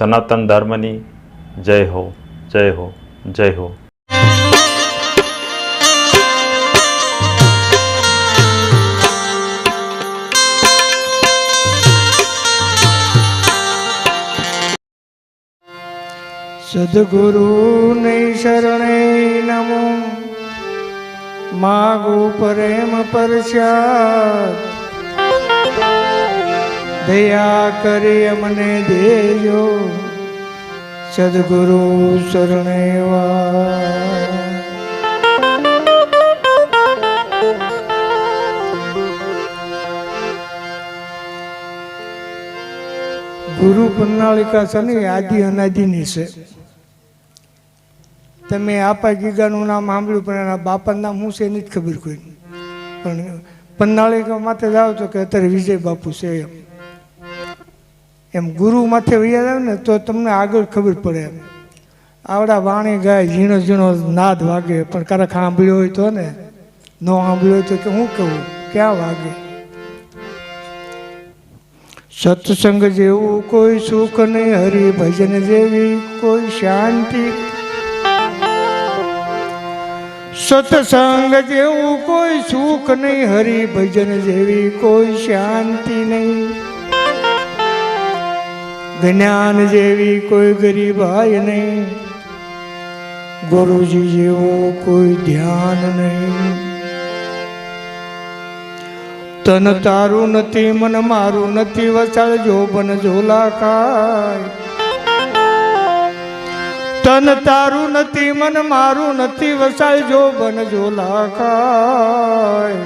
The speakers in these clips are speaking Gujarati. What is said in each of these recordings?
સનાતન ધર્મની જય હો, જય હો, જય હો. સદગુરુ ને શરણે નમો, માગો પ્રેમ પ્રસાદ, દયા કરી મને દેજો, સદગુરુ શરણે વા. ગુરુ પ્રણાલિકા છે ને આદિ અનાદિની છે. તમે આપા ગીગાનું નામ સાંભળ્યું પણ એના બાપાનું નામ શું છે એની જ ખબર કોઈ, પણ પ્રણાલિકા માથે જાઓ તો કે અત્યારે વિજય બાપુ છે એમ ગુરુ માથે વૈયા જાવ ને તો તમને આગળ ખબર પડે. એમ આવડા વાણી ગાય, ઝીણો ઝીણો નાદ વાગે, પણ ક્યારેક સાંભળ્યો હોય તો ને, ન સાંભળ્યો હોય તો કે હું કહું ક્યાં વાગે. સત્સંગ જેવું કોઈ સુખ નહીં, હરિભજન જેવી કોઈ શાંતિ. સત્સંગ જેવું કોઈ સુખ નહીં, હરિભજન જેવી કોઈ શાંતિ નહીં. જ્ઞાન જેવી કોઈ ગરીબાઈ નહીં, ગુરુજી જેવું કોઈ ધ્યાન નહીં. તન તારું નથી, મન મારું નથી, વસાળ જોબન ઝોલા ખાય. તન તારું નથી, મન મારું નથી, વસાળ જોબન ઝોલા ખાય.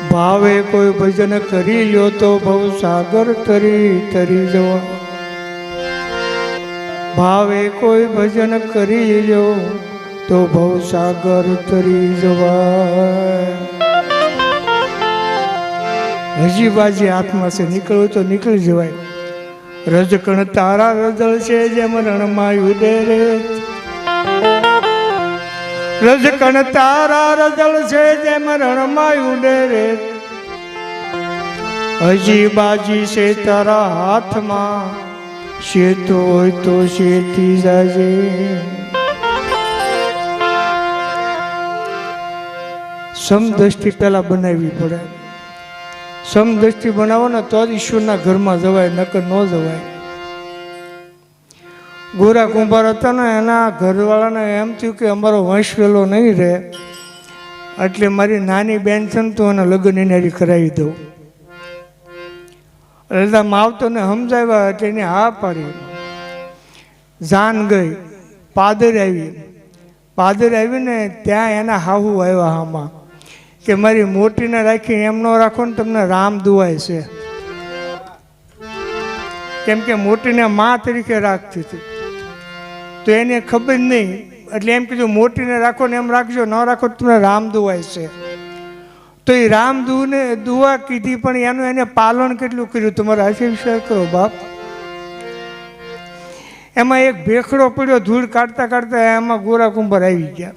ભાવે કોઈ ભજન કરી લ્યો તો ભવ સાગર તરી તરી જવા. ભાવે કોઈ ભજન કરી લ્યો તો ભવ સાગર તરી જવા. હજી બાજી હાથમાં છે, નીકળવું તો નીકળી જવાય. રજકણ તારા રજળ છે જેમ રણમાં ઉડે રે. રજકણ તારા રજળ છે જેમ રણમાં ઉડે રે. હજી બાજી છે તારા હાથમાં, શેતો હોય તો શેતી જાજે. સમદ્રષ્ટિ પેલા બનાવવી પડે. સમદ્રષ્ટિ બનાવો ને તો જ ઈશ્વરના ઘરમાં જવાય, નકર ન જવાય. ગોરા કુંભાર હતા ને એના ઘરવાળાને એમ થયું કે અમારો વંશ વેલો નહીં રહે, એટલે મારી નાની બેન છે ને તો એને લગ્ન એની કરાવી દઉં. એટલે માવતોને સમજાવ્યા એટલે એને હા પાડી. જાન ગઈ, પાદર આવી. પાદર આવીને ત્યાં એના હાહુ આવ્યા હામાં કે મારી મોટીને રાખી એમ ન રાખો ને તમને રામ દુવાય છે. કેમ કે મોટીને મા તરીકે રાખતી હતી તો એને ખબર નહીં, એટલે એમ કીધું મોટીને રાખો ને એમ રાખજો, ન રાખો તો તમને રામ દુવાય છે. તો એ રામ દુવા કીધી, પણ એનું એને પાલન કેટલું કર્યું તમારે હાથે વિચાર કરો બાપ. એમાં એક ભેખડો પડ્યો, ધૂળ કાઢતા કાઢતા એમાં ગોરા કુંભાર આવી ગયા.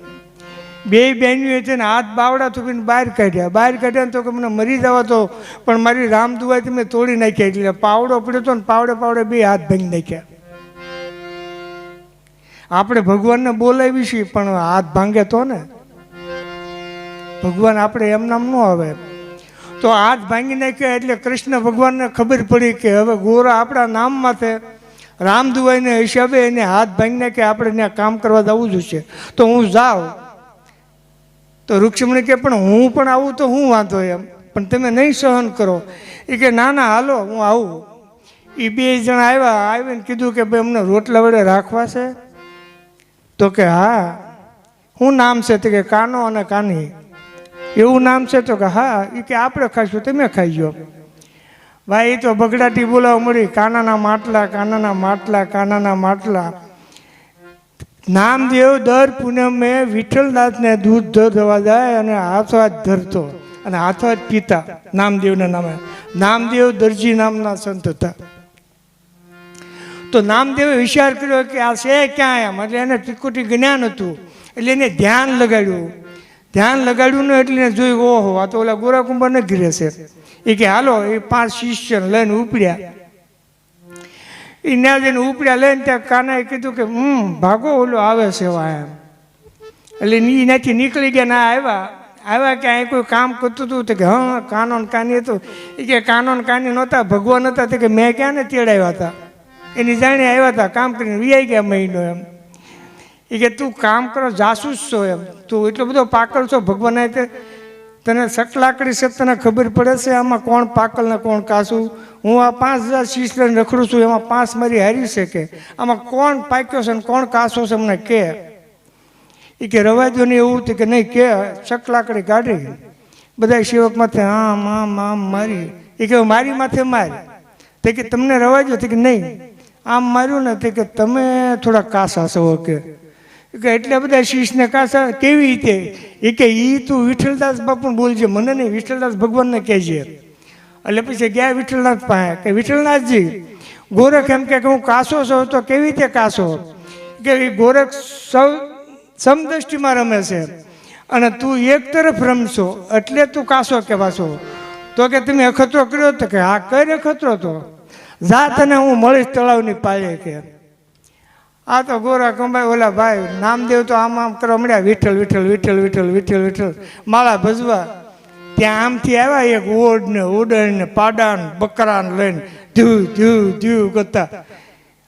બે બહેનીઓ છે ને હાથ બાવડા થૂકીને બહાર કાઢ્યા. બહાર કાઢ્યા તો કે મને મરી જવા તો, પણ મારી રામ દુવાથી મેં તોડી નાખ્યા. એટલે પાવડો પડ્યો તો ને પાવડે પાવડે બે હાથ ભાંગી નાખ્યા. આપણે ભગવાનને બોલાવી છીએ પણ હાથ ભાંગે તો ને, ભગવાન આપણે એમ નામ ન આવે. તો હાથ ભાંગી નાખ્યા એટલે કૃષ્ણ ભગવાનને ખબર પડી કે હવે ગોરા આપણા નામમાં છે, રામ દુવાઈને હિસાબે એને હાથ ભાંગી નાખ્યા, આપણે ત્યાં કામ કરવા જવું જોઈશે. તો હું જાઉં. તો રૂક્ષ્મણી કે પણ હું પણ આવું તો હું વાંધો એમ, પણ તમે નહીં સહન કરો. એ કે ના ના હાલો હું આવું. એ બે જણા આવીને કીધું કે ભાઈ અમને રોટલા વડે રાખવા છે. તો કે હા. શું નામ છે? તો કે કાનો અને કાની. એવું નામ છે? તો કે હા. એ કે આપણે ખાઈશું, તમે ખાઈ ગયો. ભાઈ એ તો બગડાટી બોલાવા મળી, કાનાના માટલા, કાનાના માટલા, કાનાના માટલા. નામદેવ દર પૂનમે વિઠ્ઠલદાસને દૂધ ધરવા જાય અને હાથો હાથ ધરતો અને હાથો હાથ પીતા નામદેવના નામે. નામદેવ દરજી નામના સંત હતા. તો નામદેવે વિચાર કર્યો કે આ છે ક્યાં એમ, એટલે એને ત્રિકુટી જ્ઞાન હતું એટલે એને ધ્યાન લગાડ્યું. ધ્યાન લગાડ્યું ને એટલે એને જોયું, ઓહો આ તો ઓલા ગોરા કુંભારને ઘરે છે. એ કે હાલો, એ 5 શિષ્ય લઈને ઉપડ્યા. એ ત્યાં જઈને ઉપડ્યા લઈને ત્યાં કાનાએ કીધું કે ભાગો ઓલો આવે છે એમ. એટલે એનાથી નીકળી ગયા ના આવ્યા કે અહીં કોઈ કામ કરતું હતું તો કે હા કાનો ને કાની હતું. એ કે કાનો ને કાની નહોતા, ભગવાન હતા. તો કે મેં ક્યાં ને તેડાવ્યા હતા, એની જાણે આવ્યા હતા, કામ કરીને વિયાઈ ગયા મહિનો એમ. એ કે તું કામ કરો જાસૂસ છો એમ, તું એટલો બધો પાકળ છો, ભગવાન તને સકલાકડી છે, તને ખબર પડે છે આમાં કોણ પાકલ ને કોણ કાસું. હું આ 5000 શીશ લઈને રખડું છું, એમાં 5 મારી હારી છે કે આમાં કોણ પાક્યો છે ને કોણ કાસો છે મને કે. એ કે રવા દો ને એવું હતું કે નહીં કે સકલાકડી કાઢી બધા સેવક માથે આમ આમ આમ મારી. એ કે મારી માથે મારી. તે કે તમને રવા દો કે નહીં આમ માર્યું ને તે કે તમે થોડા કાસા છો કે એટલા બધા શીશને કાસા કેવી રીતે. એ કે તું વિઠ્ઠલદાસ બાપુ બોલજે, મને નહીં વિઠ્ઠલદાસ ભગવાનને કહેજે. એટલે પછી ગયા વિઠ્ઠલનાથ પાસે કે વિઠ્ઠલનાથજી ગોરખ એમ કે હું કાસો છું તો કેવી રીતે કાસો. કે એ ગોરખ સમદ્રષ્ટિમાં રમે છે અને તું એક તરફ રમશો એટલે તું કાસો કહેવાશો. તો કે તમે અખતરો કર્યો તો કે હા કઈ અખતરો તો જા તને હું મળીશ તળાવની પાળે કે. આ તો ગોરા કંબાઈ ઓલા ભાઈ નામદેવ તો આમ આમ કરવા મળ્યા, વિઠ્ઠલ વિઠ્ઠલ વિઠ્ઠલ વિઠ્ઠલ વિઠ્ઠલ વિઠ્ઠલ માળા ભજવા. ત્યાં આમથી આવ્યા એક ઓડ ને ઉડણ ને પાડા ને બકરા ને લઈને ધ્યુ ધ્યુ ધ્યુ કરતા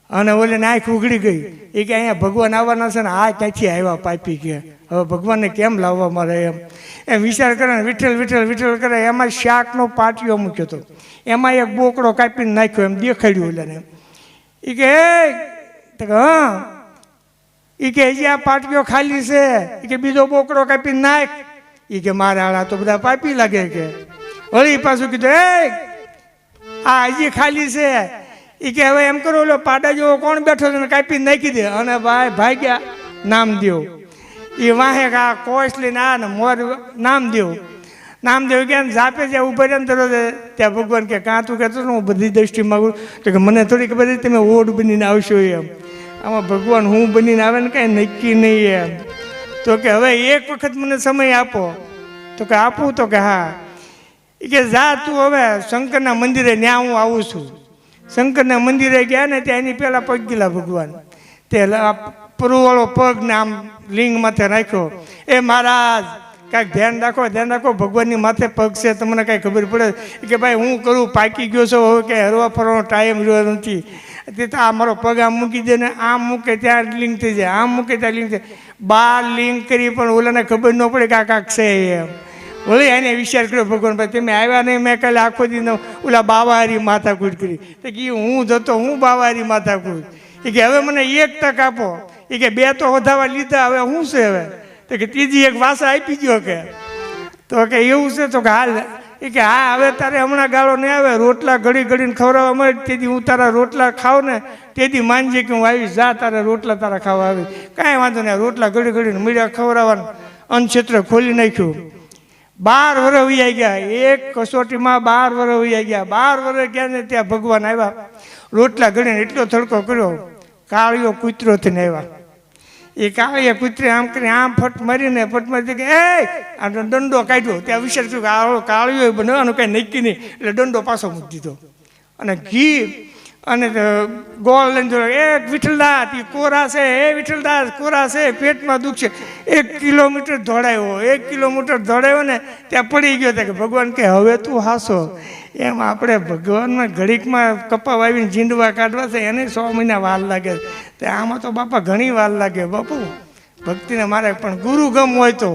અને ઓલે આંખ ઉઘડી ગઈ. એ કે અહીંયા ભગવાન આવવાના છે ને આ ક્યાંથી આવ્યા પાપી કે હવે ભગવાનને કેમ લાવવા મારે એમ વિચાર કરે ને વિઠ્ઠલ વિઠ્ઠલ વિઠ્ઠલ કરે. એમાં શાકનો પાટિયો મૂક્યો હતો, એમાં એક બોકડો કાપીને નાખ્યો, એમ દેખાડ્યું ઓલાને. એ કે હા એ કે હજી આ પાટિયો ખાલી છે. એ કે બીજો બોકડો કાપીને નાખ. એ કે મારા હાળા તો બધા પાપી લાગે કે. વળી પાછું કીધું આ હજી ખાલી છે. એ કે હવે એમ કરો ઓલો પાડા જેવો કોણ બેઠો છે કાપીને નાખી દે. અને ભાઈ ભાગ્યા નામદેવ. એ વાહે આ કોશ લઈને આ ને મોર નામદેવ કે જાપે જ્યાં ઉભા રહ્યા ને તરત ત્યાં ભગવાન કે કાં તું કહેતો હું બધી દ્રષ્ટિ માગું. તો કે મને થોડી ખબર હતી તમે ઓડ બનીને આવશો એમ. આમાં ભગવાન હું બનીને આવે ને કાંઈ નક્કી નહીં એમ. તો કે હવે એક વખત મને સમય આપો. તો કે આપું. તો કે હા. એ કે જા તું હવે શંકરના મંદિરે ત્યાં હું આવું છું. શંકરના મંદિરે ગયા ને ત્યાં એની પહેલાં પગ ગયેલા ભગવાન. તે પુરુવાળો પગ ને આમ લિંગ માથે રાખ્યો. એ મહારાજ કાંઈક ધ્યાન રાખો ભગવાનની માથે પગ છે, તમને કાંઈ ખબર પડે. કે ભાઈ હું કરું પાકી ગયો છો હવે કે હરવા ફરવાનો ટાઈમ રહ્યો નથી. તે તો આ મારો પગ આમ મૂકી દે ને આમ મૂકે ત્યાં લિંગ થઈ જાય, આમ મૂકે ત્યાં લિંગ થાય. 12 લિંગ કરી પણ ઓલાને ખબર ન પડે કે આ કાંક છે એમ. વળી એને વિચાર કર્યો ભગવાન ભાઈ તમે આવ્યા નહીં, મેં કાલે આખો દી ઓલા બાવાહારી માથાકૂટ કરી. તો કે હું જતો હું બાવાહારી માથાકૂટ. એ કે હવે મને 1 તક આપો. એ કે 2 તો વધાવા લીધા, હવે શું છે હવે. તો કે ત્રીજી એક વાસા આપી ગયો કે. તો કે એવું છે. તો કે હાલ. એ કે હા હવે તારે હમણાં ગાળો નહીં આવે, રોટલા ઘડી ઘડીને ખવડાવવા મળે તેથી હું તારા રોટલા ખાવ ને તેથી માનજે કે હું આવીશ. જા તારા રોટલા તારા ખાવા આવી. કાંઈ વાંધો નહીં, રોટલા ઘડી ઘડીને મળ્યા ખવડાવવાનું અન્નક્ષેત્ર ખોલી નાખ્યું. 12 વર્ષ વૈયા ગયા, એક કસોટીમાં 12 વર્ષ વૈયા ગયા. 12 વર્ષ ગયા ને ત્યાં ભગવાન આવ્યા. રોટલા ઘડીને એટલો થડકો કર્યો, કાળિયો કૂતરો થઈને આવ્યા. એ કાળિયા કૂતરે આમ કરીને આમ ફટ મારીને કે આ દંડો કાઢ્યો. ત્યાં વિચાર કર્યો કે કાળિયો બનાવવાનું કાંઈ નક્કી નહીં, એટલે દંડો પાછો મૂકી દીધો. અને ઘી અને ગોળ લઈને જોયો. વિઠ્ઠલદાસ એ કોરા છે, વિઠ્ઠલદાસ કોરા છે, પેટમાં દુખ છે. 1 કિલોમીટર દોડાયો. 1 કિલોમીટર દોડાયો ને ત્યાં પડી ગયો. કે ભગવાન કે હવે તું હાસો. એમ આપણે ભગવાનના ઘડીકમાં કપા વાવીને જીંડવા કાઢવા છે એને 100 મહિના વાર લાગે. તે આમાં તો બાપા ઘણી વાર લાગે બાપુ ભક્તિને મારે. પણ ગુરુ ગમ હોય તો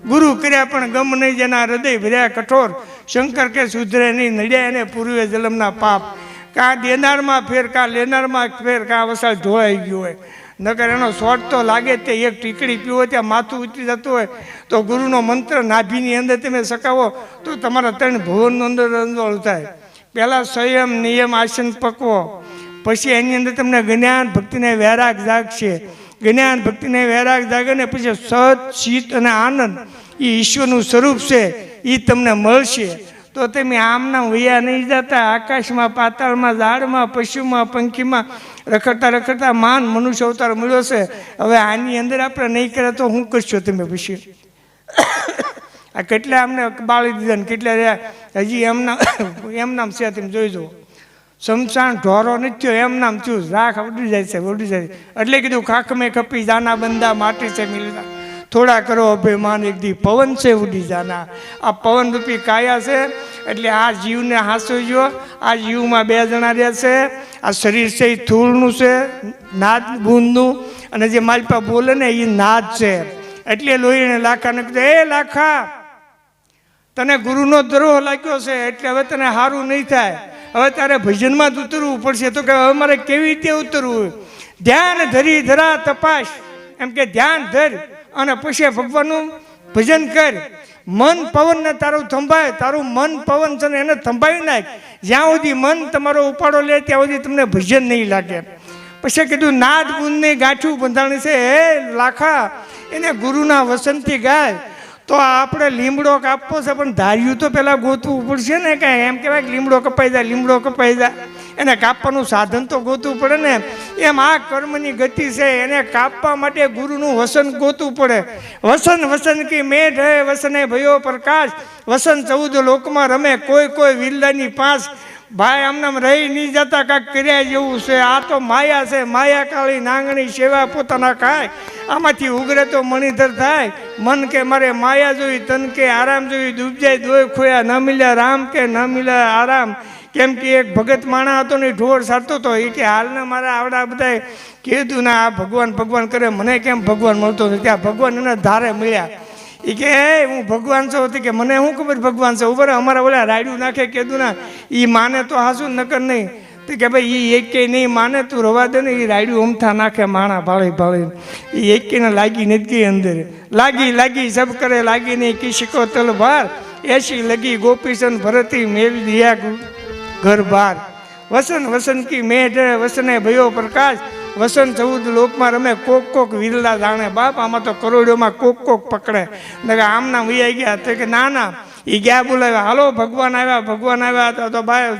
ગુરુ કર્યા પણ ગમ નહીં, જેના હૃદય ભર્યા કઠોર. શંકર કે સુધરે નહીં, નડ્યા એને પૂર્વે જન્મના પાપ. કાં દેનારમાં ફેર કાં લેનારમાં ફેર કાં વસાળ ધોવાઈ ગયું હોય. નકર એનો શોટ તો લાગે તે એક ટીકડી પીવો ત્યાં માથું ઉતરી જતું હોય. તો ગુરુનો મંત્ર નાભીની અંદર તમે સકાવો તો તમારા 3 ભુવનનો અંદર અંદોળ થાય. પહેલાં સંયમ નિયમ આસન પકવો, પછી એની અંદર તમને જ્ઞાન ભક્તિને વૈરાગ જાગશે. જ્ઞાન ભક્તિને વૈરાગ જાગે ને પછી સત ચિત્ત અને આનંદ એ ઈશ્વરનું સ્વરૂપ છે એ તમને મળશે. તો તમે આમના વૈયા નહીં જતા. આકાશમાં પાતાળમાં ઝાડમાં પશુમાં પંખીમાં રખડતા માન મનુષ્ય અવતાર મળ્યો છે. હવે આની અંદર આપણે નહીં કરે તો શું કરશો તમે પછી. આ કેટલા અમને બાળી દીધા ને કેટલા રહ્યા હજી એમનામ છે તમે જોઈ જુઓ. શમશાન ઢોરો નથી થયો, એમ નામ થયું, રાખ ઉડી જાય છે, ઉડી જાય છે. એટલે કીધું ખાખ મેં ખપી જાના બંદા માટી છે મિલના, થોડા કરો અભિમાન એક દી પવન છે ઉડી જાના. આ પવન રૂપી કાયા છે. એટલે આ જીવને હાંસવજો. આ જીવમાં બે જણા રહે છે. આ શરીર છે એ થૂળનું છે, નાદ બૂંદનું, અને જે માલપા બોલે ને એ નાદ છે. એટલે લોહીને લાખાને કીધું, એ લાખા, તને ગુરુનો દ્રોહ લાગ્યો છે, એટલે હવે તને સારું નહીં થાય, હવે તારે ભજનમાં જ ઉતરવું પડશે. તો કે હવે મારે કેવી રીતે ઉતરવું? ધ્યાન ધરી ધરા તપાસ, એમ કે ધ્યાન ધર અને પછી ભગવાનનું ભજન કર. મન પવનને તારું થંભાય, તારું મન પવન છે ને એને થંભાવી નાખ. જ્યાં સુધી મન તમારો ઉપાડો લે ત્યાં સુધી તમને ભજન નહીં લાગે. પછી કીધું નાદ ગુણની ગાંઠું બંધાણી છે, હે લાખા, એને ગુરુના વસનથી ગાય. તો આપણે લીમડો કાપવો છે, પણ ધાર્યું તો પહેલાં ગોતવું પડશે ને. કાંઈ એમ કહેવાય કે લીમડો કપાઈ જાય, લીમડો કપાઈ જાય, એને કાપવાનું સાધન તો ગોતવું પડે ને. એમ આ કર્મની ગતિ છે, એને કાપવા માટે ગુરુનું વસન ગોતવું પડે. વસન વસન કી મેઢ હે, વસને ભયો પ્રકાશ, વસન 14 લોકમાં રમે, કોઈ કોઈ વિરલાની પાંચ. ભાઈ આમનામ રહી નહીં જતા, કાંઈક કર્યા જેવું છે. આ તો માયા છે, માયા કાળી નાંગણી સેવા પોતાના ખાય. આમાંથી ઉગરે તો મણિધર થાય. મન કે મારે માયા જોઈ, તન કે આરામ જોઈ, ડૂબજાય દોય ખોયા, ન મિલ્યા રામ કે ન મિલ્યા આરામ. કેમ કે એક ભગત માણા હતો ને ઢોર સારતો હતો. એ કે હાલના મારા આવડા બધા કીધું ના આ ભગવાન ભગવાન કરે, મને કેમ ભગવાન મળતો નથી? ત્યાં ભગવાન એના ધારે મળ્યા. એ કે હું ભગવાન છું હતી, કે મને શું ખબર ભગવાન છે? ઉભર અમારા ઓલા રાયડું નાખે કીધું ના, એ માને તો હાસું નકર નહીં. તો કે ભાઈ એ એક નહીં માને, તું રવા દે ને. એ રાયડું અમથા નાખે માણા ભાળી ભાળી. એ એકને લાગી નથી ગઈ અંદર. લાગી લાગી સબ કરે લાગી નહીં, કિસકો તલવાર એસી લગી, ગોપીચંદ ભરતી મેળ દિયા ઘર બાર. વસન વસન કી મેઢ વસને ભયો પ્રકાશ, વસન 14 લોકમાં રમે, કોક કોક વિરલા જાણે. બાપ આમાં તો કરોડોમાં કોક કોક પકડે. આમના વૈયા ગયા. તો કે ના ના, એ ગયા બોલાવ્યા, હાલો ભગવાન આવ્યા, ભગવાન આવ્યા. તો ભાઈ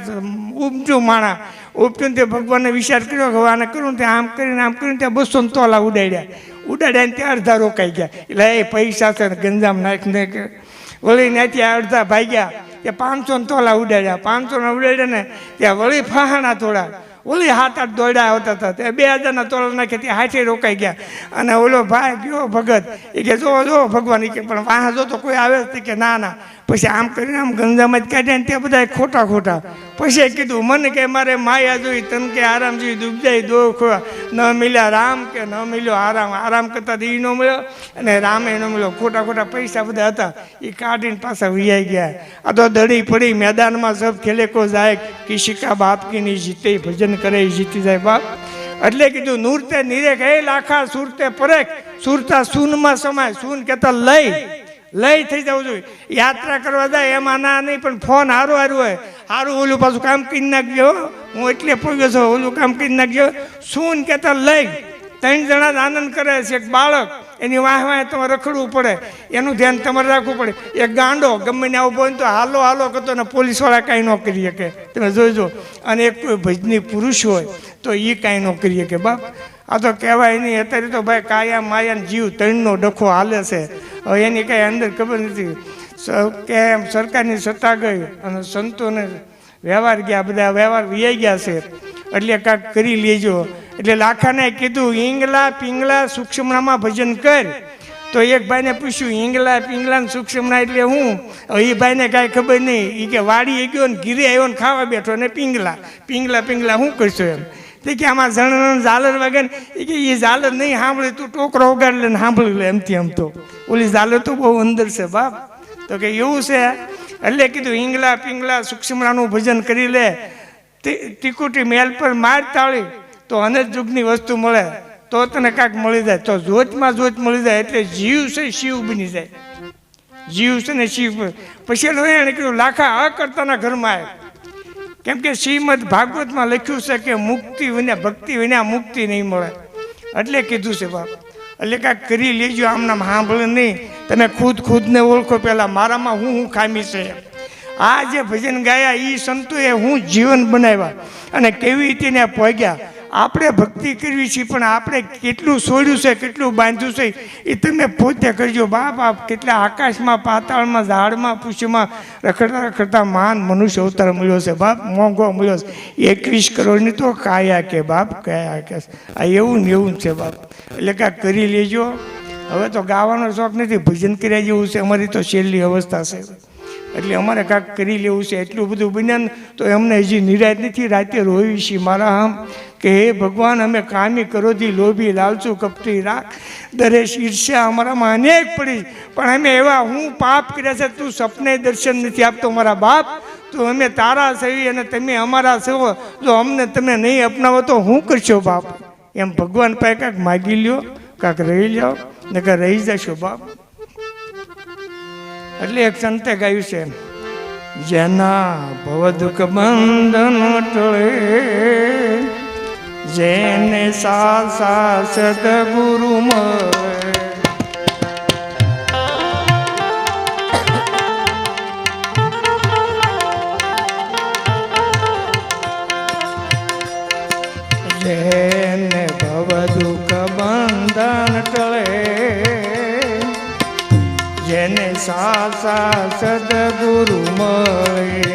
ઉપજું માણા ઉપજું. તે ભગવાનને વિચાર કર્યો કે આને કરું ત્યાં આમ કરીને ત્યાં 200 તોલા ઉડાડ્યા. ઉડાડ્યા ને ત્યાં અડધા રોકાઈ ગયા. એટલે એ પૈસા છે ગંજામ નાખીને કે વળી ને ત્યાં અડધા ભાગ્યા. કે 500 તોલા ઉડાડ્યા. 500 ઉડાડ્યા ને ત્યાં વળી ફાહાણા થોડા, ઓલી 7-8 દોડ્યા આવતા હતા. તે 2000 તોલા નાખે ત્યાં 60 રોકાઈ ગયા. અને ઓલો ભાઈ ગયો ભગત, એ કે જો ભગવાન, એ કે પણ વાહ જો તો કોઈ આવે જ કે ના ના. પછી આમ કરીને આમ ગંજામાં જ કાઢ્યા ને ત્યાં બધા ખોટા. પછી કીધું મને કે મારે માયા જોઈ, તન કે આરામ જોઈ, ડૂબજાઈ દો ખોવા, ન મિલ્યા રામ કે ન મિલ્યો આરામ. આરામ કરતા એ ન મળ્યો અને રામે ન મળ્યો. ખોટા પૈસા બધા હતા એ કાઢીને પાછા વિયાઈ ગયા. આ તો દડી પડી મેદાનમાં સબ ખેલે કો જાય, કિશિકા બાપ કી નહીં જીતે, ભજન કરે એ જીતી જાય બાપ. એટલે કીધું નૂરતે નિરેખ, હે લાખા સુરતે પરેખ, સુરતા સૂનમાં સમાય. સૂન કહેતા લઈ થઈ જવું જોઈએ. યાત્રા કરવા જાય એમાં ના નહીં, પણ ફોન હારું હોય, સારું ઓલું પાછું કામ કરી નાખજો. હું એટલે પૂછ્યો છું, ઓલું કામ કરી નાખજો. શું કહેતા લઈ 3 જણા જ આનંદ કરે છે. એક બાળક, એની વાહ તમારે રખડવું પડે, એનું ધ્યાન તમારે રાખવું પડે. એક ગાંડો ગમે ને આવું બોલે તો હાલો કરતો ને પોલીસવાળા કાંઈ ન કરી શકે, તમે જોઈજો. અને એક કોઈ ભજની પુરુષ હોય તો એ કાંઈ ન કરી શકે બાપ. આ તો કહેવાય નહીં. અત્યારે તો ભાઈ કાયા માયા જીવ 3નો ડખો હાલે છે. હવે એની કાંઈ અંદર ખબર નથી. કેમ સરકારની સત્તા ગઈ અને સંતોને વ્યવહાર ગયા, બધા વ્યવહાર વિયાઈ ગયા છે. એટલે કાંઈક કરી લેજો. એટલે લાખાને કીધું ઈંગલા પિંગલા સૂક્ષ્મનામાં ભજન કર. તો એક ભાઈને પૂછ્યું ઈંગલા પિંગલા ને સૂક્ષ્મના એટલે હું? એ ભાઈને કાંઈ ખબર નહીં. એ કે વાડી ગયો ને ઘીરે આવ્યો ને ખાવા બેઠો ને પિંગલા શું કરશો એમ? તે કે આમાં જણ ઝાલર વગર. એ કે એ ઝાલર નહીં સાંભળે, તું ટોકરો ઉગાડી લે ને સાંભળી લે. એમ તો ઓલી ઝાલર તો બહુ અંદર છે બાપ. તો કે એવું છે. એટલે કીધું ઈંગલા પિંગલા સૂક્ષ્મનાનું ભજન કરી લે. ટીકુટી મેલ પર માર તાળી તો અનેક યુગની વસ્તુ મળે, તો તને કાંઈક મળી જાય. તો જોતમાં જોત મળી જાય. એટલે જીવ છે શિવ બની જાય. જીવ છે ને શિવ. પછી એને કીધું લાખા અકર્તાના ઘરમાં આવે. કેમ કે શ્રીમદ ભાગવતમાં લખ્યું છે કે મુક્તિ વિના ભક્તિ વિના મુક્તિ નહીં મળે. એટલે કીધું છે બાપ. એટલે કાંઈક કરી લેજો. આમનામ સાંભળે નહીં. તમે ખુદને ઓળખો પહેલાં મારામાં હું ખામી છે. આ જે ભજન ગાયા એ સંતોએ હું જીવન બનાવ્યા અને કેવી રીતે ને પહોંચ્યા. આપણે ભક્તિ કરવી છે, પણ આપણે કેટલું છોડ્યું છે, કેટલું બાંધ્યું છે એ તમે પોતે કરજો. બાપ આપ કેટલા આકાશમાં, પાતાળમાં, ઝાડમાં, પુષ્યમાં રખડતા રખડતા માન મનુષ્ય અવતાર મળ્યો છે બાપ, મોંઘો મળ્યો છે. 21 કરોડની તો કાયા કે બાપ, કયા કે આ એવું ને એવું છે બાપ. એટલે કાંઈક કરી લેજો. હવે તો ગાવાનો શોખ નથી, ભજન કર્યા જેવું છે. અમારી તો છેલ્લી અવસ્થા છે, એટલે અમારે કાંઈક કરી લેવું છે. એટલું બધું બન્યા તો એમને હજી નિરાશ નથી. રાતે રોવી છીએ મારા આમ કે હે ભગવાન, અમે કામી કરોથી, લોભી, લાલચુ, કપટી, રાખ, દરેશ, ઈર્ષ્યા અમારામાં અનેક પડી, પણ અમે એવા હું પાપ કર્યા છે, તું સપને દર્શન નથી આપતો મારા બાપ. તો અમે તારા સેવી અને તમે અમારા સેવો, જો અમને તમે નહીં અપનાવો તો હું કરશો બાપ? એમ ભગવાન પાસે કાંઈક માગી લ્યો, કાંઈક રહી લ્યો, નકર રહી જશો બાપ. એટલે એક સંતે ગાયું છે, જેના ભવ દુઃખ બંધન ટળે, જેને સાસા સદગુરુ મળે, જેને ભવ દુઃખ બંધન ટળે, જેને સાસા સદગુરુ મળે,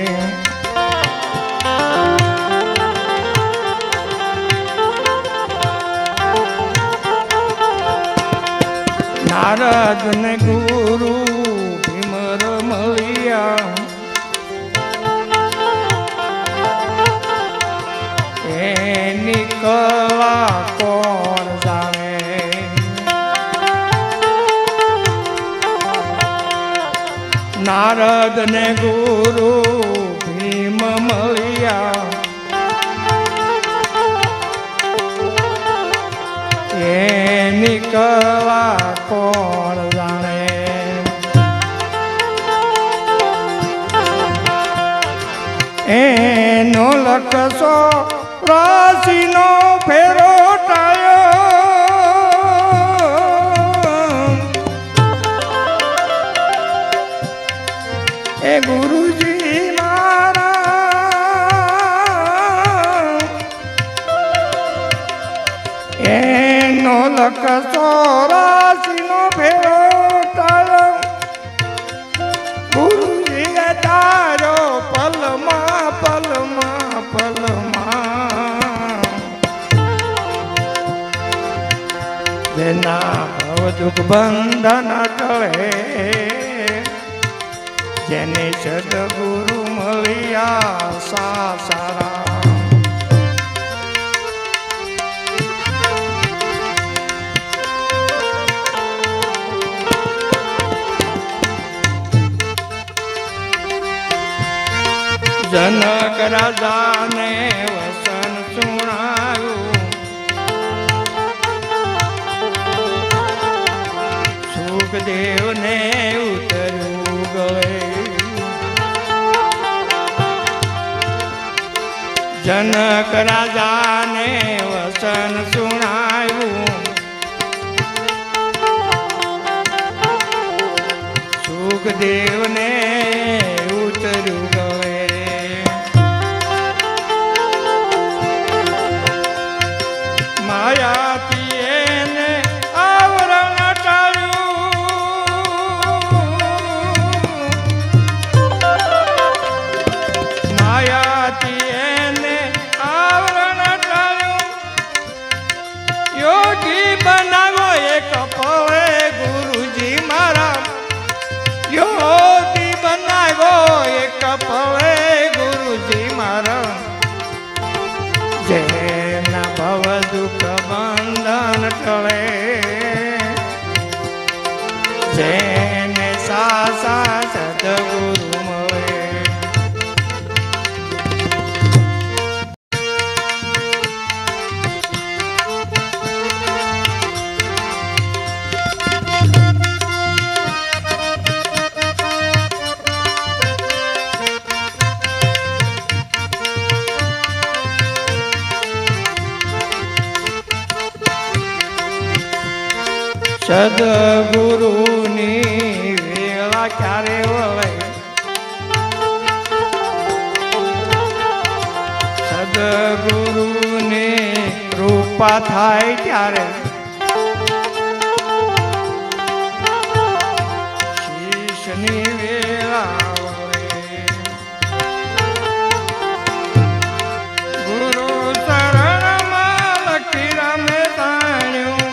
નારદ ને ગુરુ ભીમર મળ્યા, એની કળા કોણ જાણે, નારદ ને ગુરુ ભીમ મળ્યા, એની કળા કોણ જાણે, એનો લખસો રાશિનો ફેરો ટાયો, એ ગુરુજી મારા, એનો લખસો રાશિનો ફેરો ટાયો, ગુરુજી તારો પલમાં પલમાં પલમાં, જેના ભવ દુઃખ બંધન ટળે, જેને સદગુરુ મળ્યા સારા. જનક રાજાને વસન સુણાયું, સુખદેવને ઉતર્યું ગળે, જનક રાજાને વસન સુણાયું, સુખદેવને ઉતર્યું ગળે, માયાથી એને આવરણ ટાળ્યું, માયાથી એને આવરણ ટાળ્યું, યોગી બનાવો એક પળે ગુરુજી મારા, યોગી બનાવો એક પળે ગુરુજી મારા, જેના ભવ દુઃખ બંધન ટળે, જેને સાસા સદગુરુ મળે. સદગુરુની વેળા ક્યારે વળે, સદગુરુને કૃપા થાય ત્યારે શીશની વેળા વળે. ગુરુ શરણમાં લખી રામે તાણ્યું.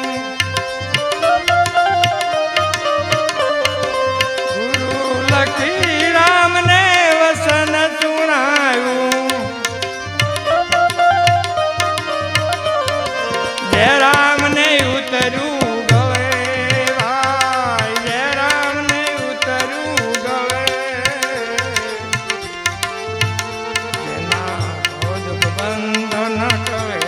ગુરુ લખી રામને વસન ચુણાયું. જય રામ ને ઉતર્યું ગળે ભાઈ, જય રામ ને ઉતર્યું ગળે. જેના રોજ બંધન કરે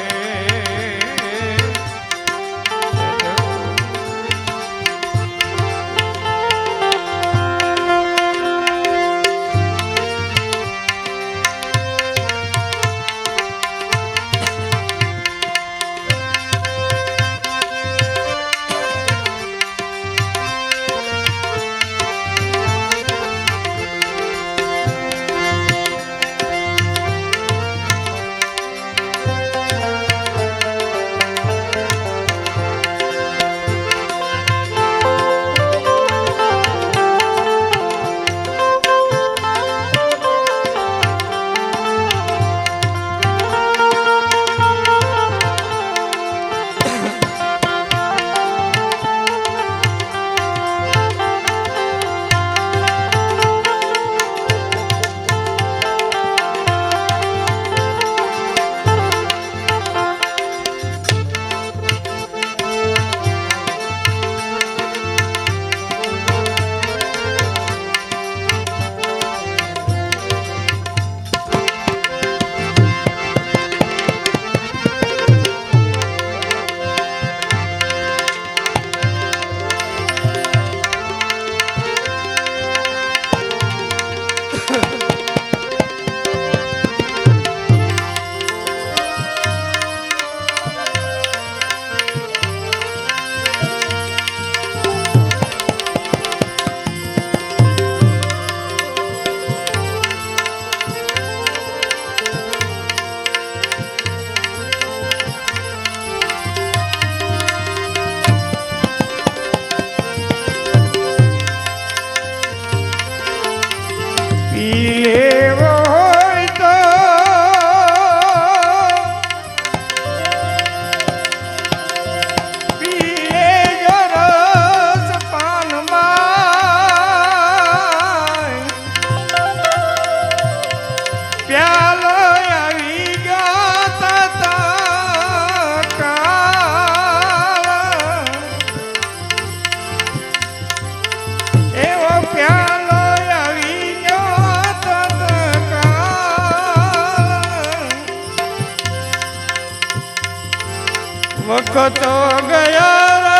વખત ગયા રે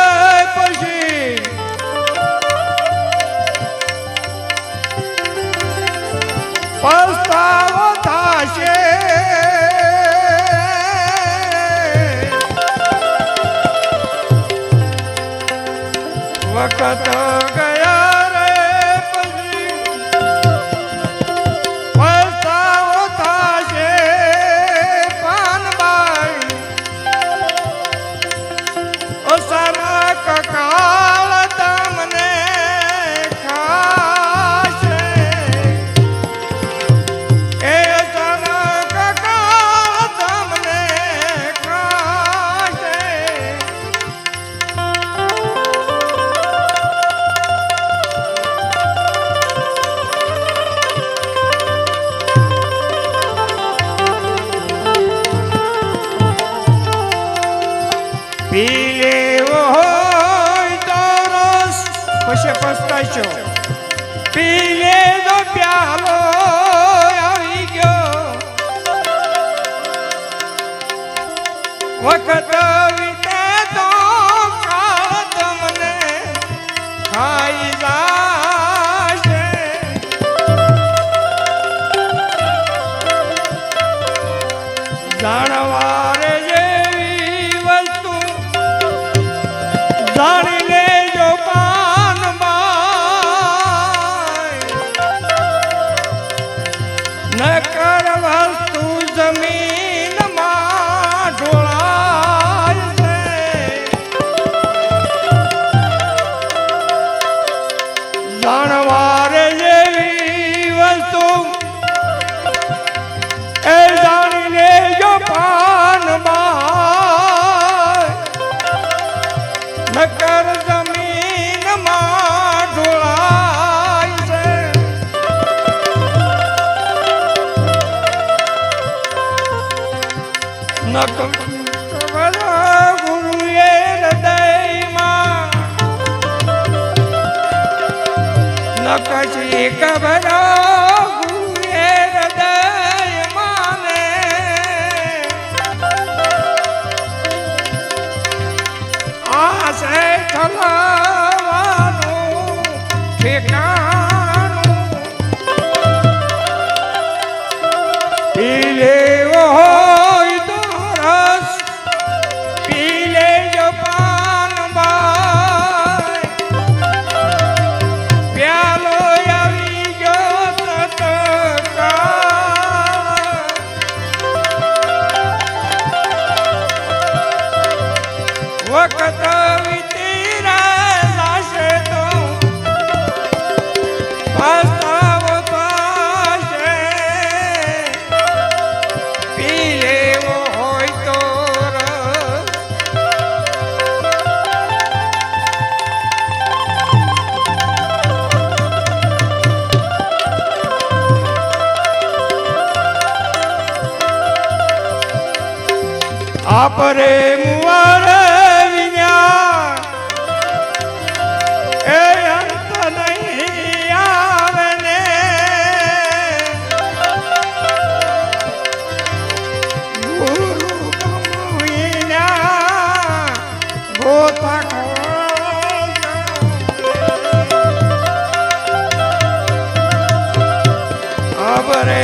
પછી પસ્તાવો થશે. વખત ગયા રે પછી પસ્તાવો થશે. પાનબાઈ ઓસાના કકાળ તમને ખાશે. એ ઓસાના કકાળ તમને ખાશે. પી લેવો હોય તો રસ પછી પસ્તાશો. પી લેજો પ્યાલો આવી ગયો. વખત વીતે તો કાળ તમને ખાઈ જાશે. જાણવા રે જેવી વસ્તુ જાણી લેજો પાનમાં. ગુરુએ હૃદયમાં નકશી કબરો ગુરુએ હૃદયમાં ને આશે થવાનું ઠેકાણું પી લેવો હોય તો રસ પી લેજો પાનબાઈ પ્યાલો આવી ગયો તત્કાળ વખત વીતી જાશે તો પસ્તાવો થશે પી લેવો હોય તો રસ આપરે મુવાર વિના એ અંત નહીં આવે ને ગુરુ વિના ગોતા આપરે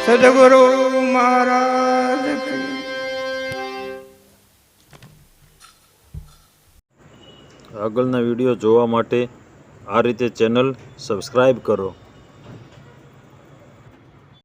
સદગુરુ મહારાજ કી. આગળના વિડીયો જોવા માટે આ રીતે ચેનલ સબસ્ક્રાઈબ કરો.